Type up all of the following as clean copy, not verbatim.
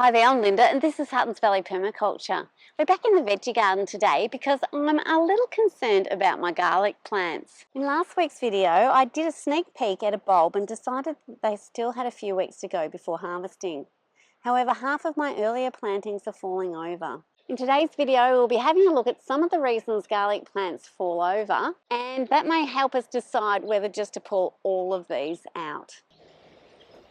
Hi there, I'm Linda and this is Huttons Valley Permaculture. We're back in the veggie garden today because I'm a little concerned about my garlic plants. In last week's video I did a sneak peek at a bulb and decided that they still had a few weeks to go before harvesting. However, half of my earlier plantings are falling over. In today's video we'll be having a look at some of the reasons garlic plants fall over, and that may help us decide whether just to pull all of these out.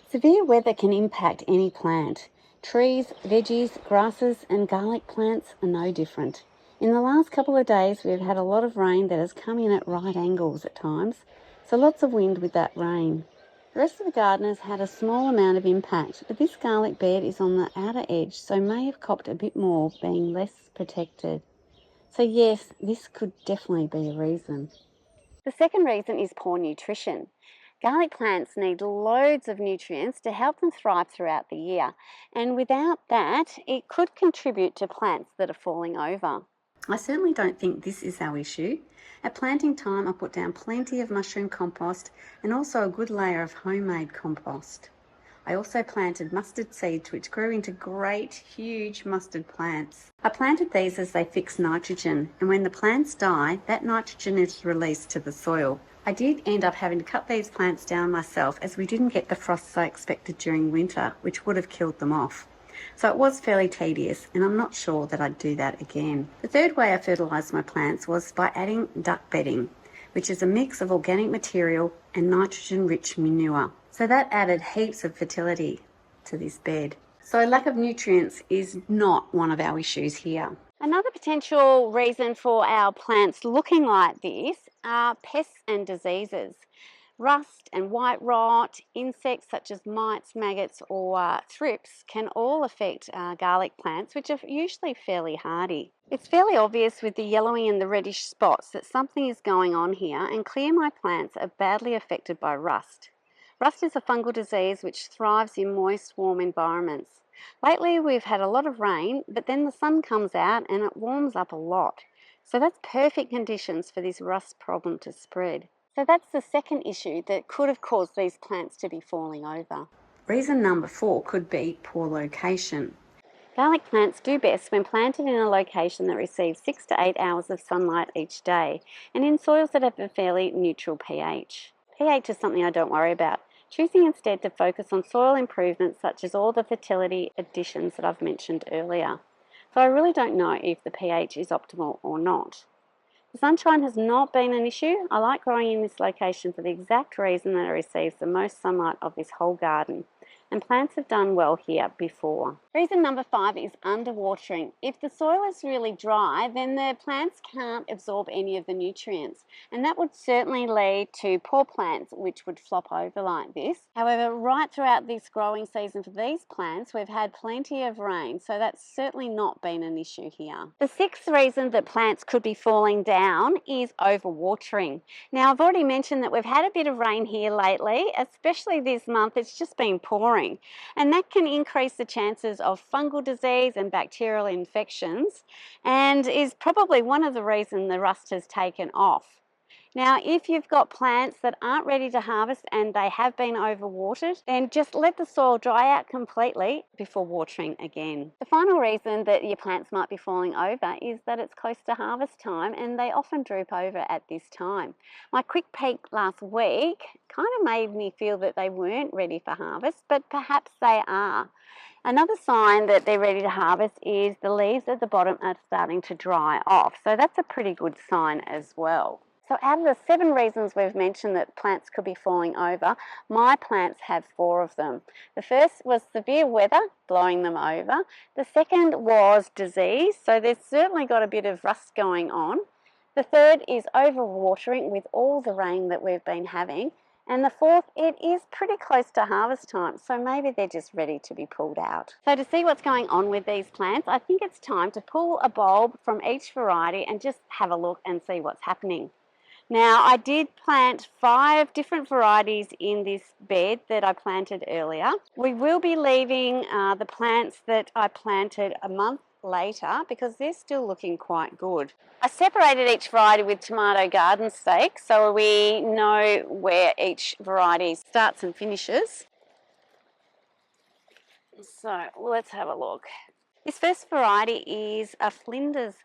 Severe weather can impact any plant. Trees, veggies, grasses and garlic plants are no different. In the last couple of days we've had a lot of rain that has come in at right angles at times, so lots of wind with that rain. The rest of the garden has had a small amount of impact, but this garlic bed is on the outer edge, so may have copped a bit more, being less protected. So yes, this could definitely be a reason. The second reason is poor nutrition. Garlic plants need loads of nutrients to help them thrive throughout the year, and without that, it could contribute to plants that are falling over. I certainly don't think this is our issue. At planting time, I put down plenty of mushroom compost and also a good layer of homemade compost. I also planted mustard seeds which grew into great, huge mustard plants. I planted these as they fix nitrogen, and when the plants die, that nitrogen is released to the soil. I did end up having to cut these plants down myself as we didn't get the frosts I expected during winter, which would have killed them off. So it was fairly tedious, and I'm not sure that I'd do that again. The third way I fertilised my plants was by adding duck bedding, which is a mix of organic material and nitrogen-rich manure. So that added heaps of fertility to this bed. So lack of nutrients is not one of our issues here. Another potential reason for our plants looking like this are pests and diseases. Rust and white rot, insects such as mites, maggots or thrips can all affect garlic plants, which are usually fairly hardy. It's fairly obvious with the yellowing and the reddish spots that something is going on here, and clear my plants are badly affected by rust. Rust is a fungal disease which thrives in moist, warm environments. Lately we've had a lot of rain, but then the sun comes out and it warms up a lot. So that's perfect conditions for this rust problem to spread. So that's the second issue that could have caused these plants to be falling over. Reason number 4 could be poor location. Garlic plants do best when planted in a location that receives 6 to 8 hours of sunlight each day and in soils that have a fairly neutral pH. pH is something I don't worry about, choosing instead to focus on soil improvements such as all the fertility additions that I've mentioned earlier. So I really don't know if the pH is optimal or not. The sunshine has not been an issue. I like growing in this location for the exact reason that it receives the most sunlight of this whole garden, and plants have done well here before. Reason number 5 is underwatering. If the soil is really dry, then the plants can't absorb any of the nutrients, and that would certainly lead to poor plants which would flop over like this. However, right throughout this growing season for these plants, we've had plenty of rain, so that's certainly not been an issue here. The 6th reason that plants could be falling down is overwatering. Now, I've already mentioned that we've had a bit of rain here lately, especially this month. It's just been pouring, and that can increase the chances of fungal disease and bacterial infections, and is probably one of the reasons the rust has taken off. Now, if you've got plants that aren't ready to harvest and they have been overwatered, then just let the soil dry out completely before watering again. The final reason that your plants might be falling over is that it's close to harvest time and they often droop over at this time. My quick peek last week kind of made me feel that they weren't ready for harvest, but perhaps they are. Another sign that they're ready to harvest is the leaves at the bottom are starting to dry off. So that's a pretty good sign as well. So out of the 7 reasons we've mentioned that plants could be falling over, my plants have 4 of them. The first was severe weather blowing them over. The second was disease, so there's certainly got a bit of rust going on. The third is overwatering with all the rain that we've been having. And the 4th, it is pretty close to harvest time, so maybe they're just ready to be pulled out. So to see what's going on with these plants, I think it's time to pull a bulb from each variety and just have a look and see what's happening. Now, I did plant 5 different varieties in this bed that I planted earlier. We will be leaving the plants that I planted a month later because they're still looking quite good. I separated each variety with tomato garden stakes so we know where each variety starts and finishes. So let's have a look. This first variety is a Flinders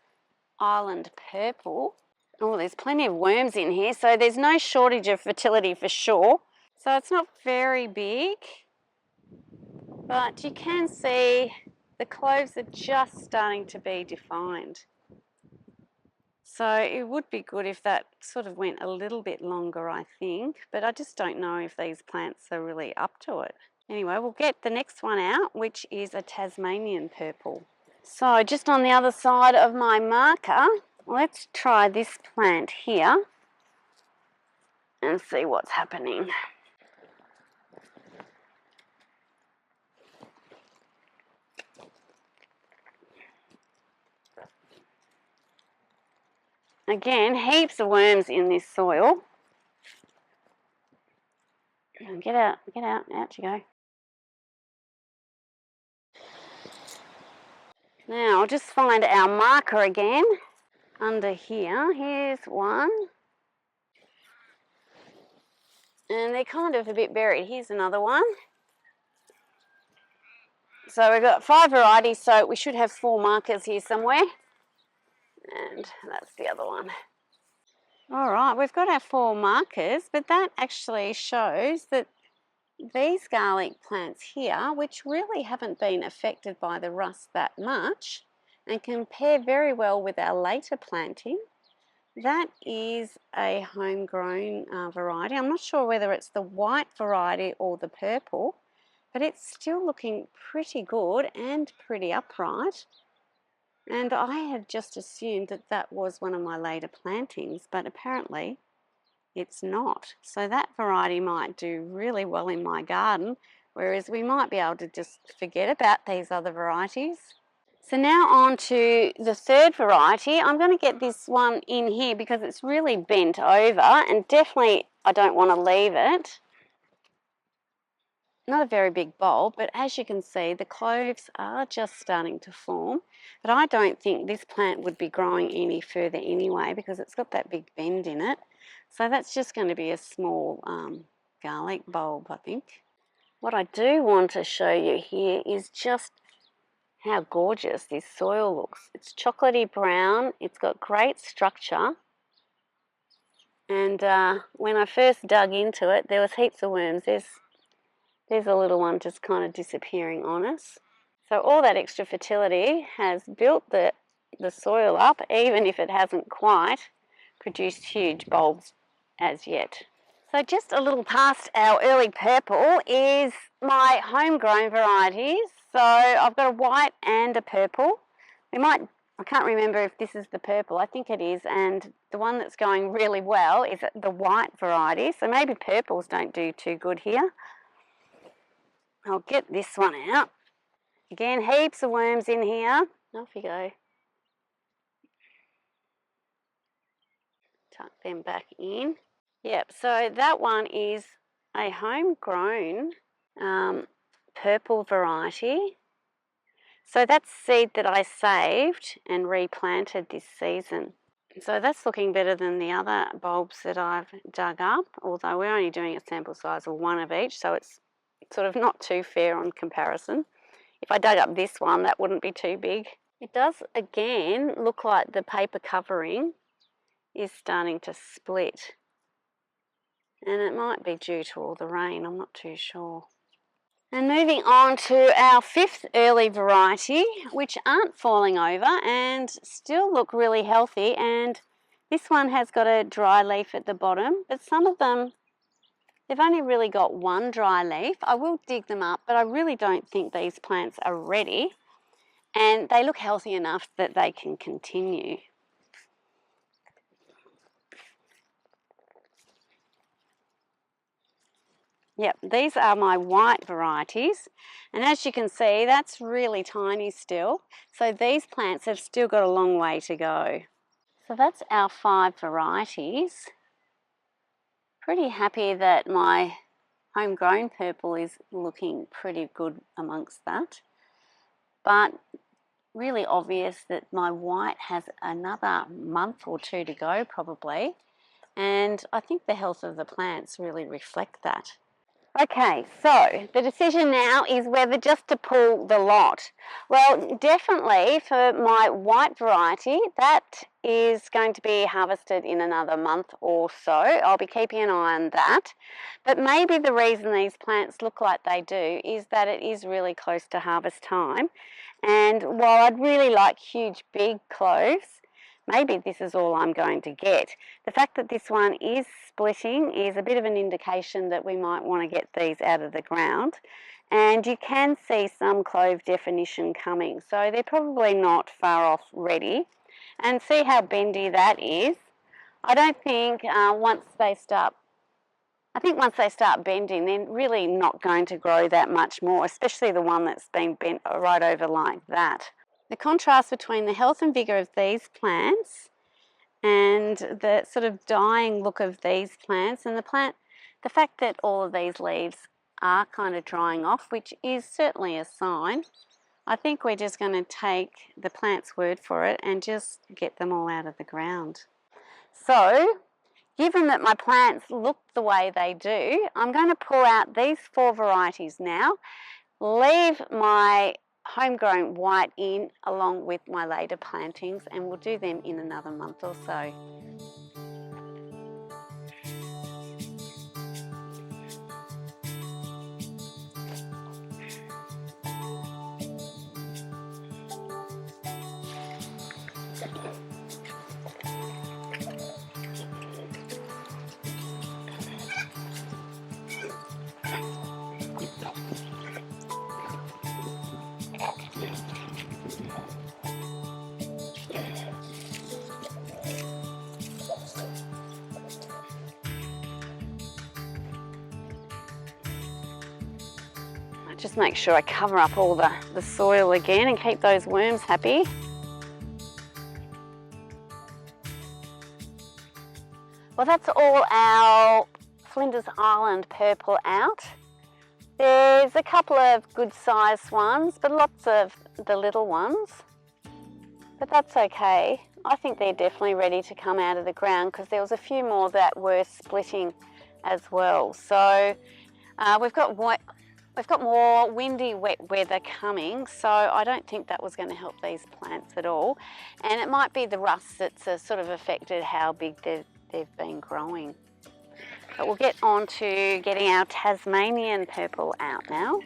Island Purple. Oh, there's plenty of worms in here, so there's no shortage of fertility for sure. So it's not very big, but you can see the cloves are just starting to be defined. So it would be good if that sort of went a little bit longer, I think, but I just don't know if these plants are really up to it. Anyway, we'll get the next one out, which is a Tasmanian Purple. So just on the other side of my marker, let's try this plant here and see what's happening. Again, heaps of worms in this soil. Get out, out you go. Now I'll just find our marker again. Under here, here's one. And they're kind of a bit buried. Here's another one. So we've got 5 varieties, so we should have 4 markers here somewhere. And that's the other one. All right, we've got our 4 markers, but that actually shows that these garlic plants here, which really haven't been affected by the rust that much and compare very well with our later planting, that is a homegrown variety. I'm not sure whether it's the white variety or the purple, but it's still looking pretty good and pretty upright. And I had just assumed that that was one of my later plantings, but apparently it's not. So that variety might do really well in my garden, whereas we might be able to just forget about these other varieties. So now on to the third variety. I'm going to get this one in here because it's really bent over, and definitely I don't want to leave it. Not a very big bulb, but as you can see, the cloves are just starting to form. But I don't think this plant would be growing any further anyway because it's got that big bend in it. So that's just going to be a small garlic bulb, I think. What I do want to show you here is just how gorgeous this soil looks. It's chocolatey brown, it's got great structure. And when I first dug into it, there was heaps of worms. There's a little one just kind of disappearing on us. So all that extra fertility has built the soil up, even if it hasn't quite produced huge bulbs as yet. So just a little past our early purple is my homegrown varieties. So I've got a white and a purple. I can't remember if this is the purple, I think it is, and the one that's going really well is the white variety. So maybe purples don't do too good here. I'll get this one out. Again, heaps of worms in here. Off you go. Tuck them back in. Yep, so that one is a homegrown purple variety. So that's seed that I saved and replanted this season. So that's looking better than the other bulbs that I've dug up, although we're only doing a sample size of 1 of each, so it's sort of not too fair on comparison. If I dug up this one, that wouldn't be too big. It does again look like the paper covering is starting to split. And it might be due to all the rain, I'm not too sure. And moving on to our 5th early variety, which aren't falling over and still look really healthy. And this one has got a dry leaf at the bottom, but some of them, they've only really got 1 dry leaf. I will dig them up, but I really don't think these plants are ready. And they look healthy enough that they can continue. Yep, these are my white varieties, and as you can see, that's really tiny still. So these plants have still got a long way to go. So that's our 5 varieties. Pretty happy that my homegrown purple is looking pretty good amongst that. But really obvious that my white has another month or 2 to go probably. And I think the health of the plants really reflect that. Okay, so the decision now is whether just to pull the lot. Well, definitely for my white variety, that is going to be harvested in another month or so. I'll be keeping an eye on that. But maybe the reason these plants look like they do is that it is really close to harvest time. And while I'd really like huge, big cloves, maybe this is all I'm going to get. The fact that this one is splitting is a bit of an indication that we might want to get these out of the ground. And you can see some clove definition coming, so they're probably not far off ready. And see how bendy that is. I don't think once they start bending, they're really not going to grow that much more, especially the one that's been bent right over like that. The contrast between the health and vigour of these plants and the sort of dying look of these plants and the fact that all of these leaves are kind of drying off, which is certainly a sign. I think we're just going to take the plant's word for it and just get them all out of the ground. So, given that my plants look the way they do, I'm going to pull out these 4 varieties now, leave my homegrown white in along with my later plantings, and we'll do them in another month or so. Just make sure I cover up all the soil again and keep those worms happy. Well, that's all our Flinders Island purple out. There's a couple of good sized ones, but lots of the little ones. But that's okay. I think they're definitely ready to come out of the ground because there was a few more that were splitting as well. So we've got more windy, wet weather coming, so I don't think that was going to help these plants at all. And it might be the rust that's sort of affected how big they've been growing. But we'll get on to getting our Tasmanian purple out now.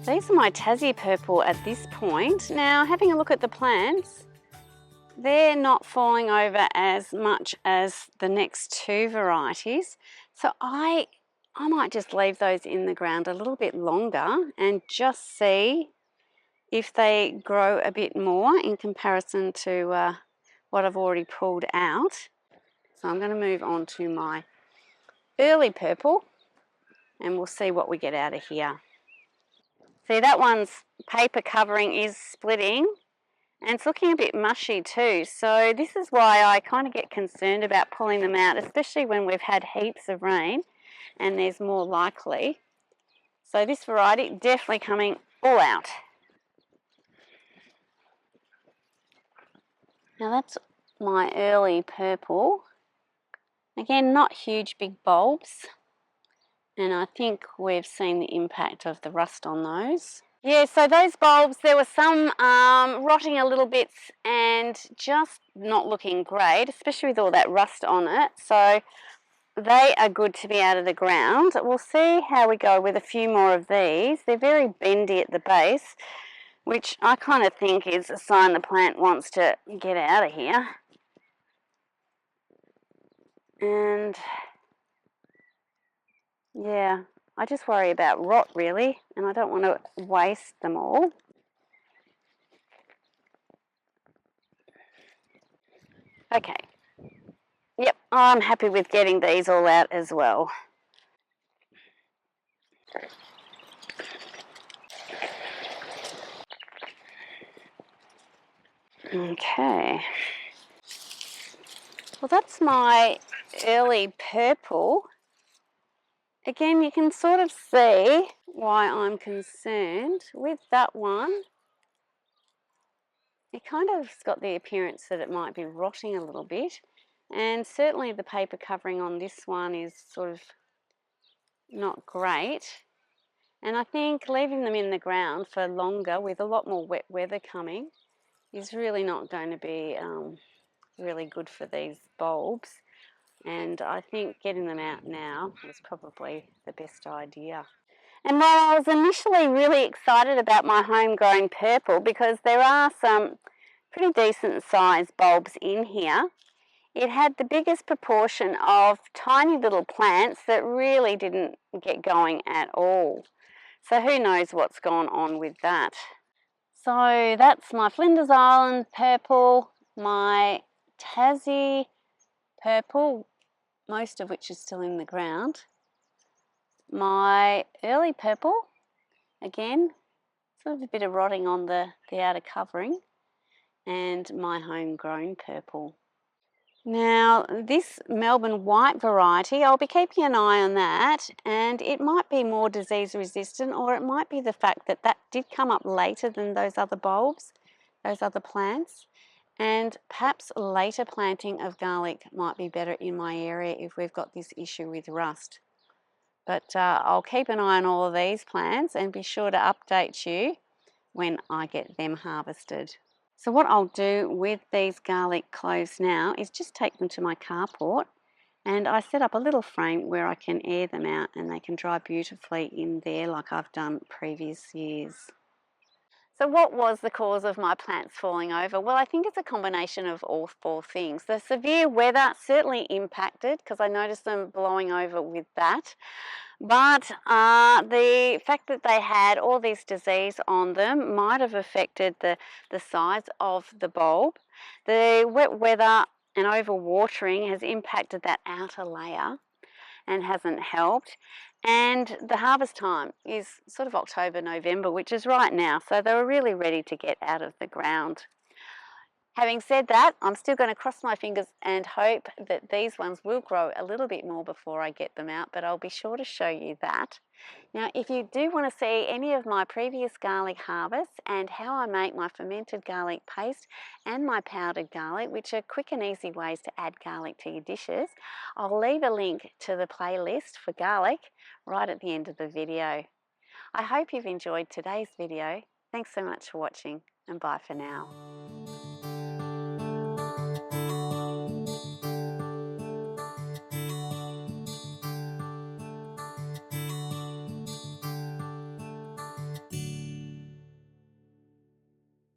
These are my Tassie purple at this point. Now, having a look at the plants, they're not falling over as much as the next 2 varieties. So I might just leave those in the ground a little bit longer and just see if they grow a bit more in comparison to what I've already pulled out. So I'm going to move on to my early purple and we'll see what we get out of here. See, that one's paper covering is splitting and it's looking a bit mushy too. So this is why I kind of get concerned about pulling them out, especially when we've had heaps of rain and there's more likely. So this variety definitely coming all out. Now that's my early purple. Again, not huge big bulbs. And I think we've seen the impact of the rust on those. Yeah, so those bulbs, there were some rotting a little bit and just not looking great, especially with all that rust on it. So they are good to be out of the ground. We'll see how we go with a few more of these. They're very bendy at the base, which I kind of think is a sign the plant wants to get out of here. And yeah, I just worry about rot really, and I don't want to waste them all. Okay. Yep, I'm happy with getting these all out as well. Okay. Well, that's my early purple. Again, you can sort of see why I'm concerned with that one. It kind of's got the appearance that it might be rotting a little bit, and certainly the paper covering on this one is sort of not great. And I think leaving them in the ground for longer with a lot more wet weather coming is really not going to be really good for these bulbs. And I think getting them out now is probably the best idea. And while I was initially really excited about my homegrown purple, because there are some pretty decent sized bulbs in here, it had the biggest proportion of tiny little plants that really didn't get going at all. So who knows what's gone on with that. So that's my Flinders Island purple, my Tassie purple, most of which is still in the ground, my early purple, again, sort of a bit of rotting on the outer covering, and my homegrown purple. Now, this Melbourne white variety, I'll be keeping an eye on that, and it might be more disease resistant, or it might be the fact that that did come up later than those other bulbs, those other plants, and perhaps later planting of garlic might be better in my area if we've got this issue with rust. But I'll keep an eye on all of these plants and be sure to update you when I get them harvested. So what I'll do with these garlic cloves now is just take them to my carport, and I set up a little frame where I can air them out and they can dry beautifully in there like I've done previous years. So what was the cause of my plants falling over? Well, I think it's a combination of all four things. The severe weather certainly impacted because I noticed them blowing over with that. But the fact that they had all this disease on them might have affected the size of the bulb. The wet weather and overwatering has impacted that outer layer and hasn't helped. And the harvest time is sort of October, November, which is right now. So they were really ready to get out of the ground. Having said that, I'm still going to cross my fingers and hope that these ones will grow a little bit more before I get them out, but I'll be sure to show you that. Now, if you do want to see any of my previous garlic harvests and how I make my fermented garlic paste and my powdered garlic, which are quick and easy ways to add garlic to your dishes, I'll leave a link to the playlist for garlic right at the end of the video. I hope you've enjoyed today's video. Thanks so much for watching, and bye for now.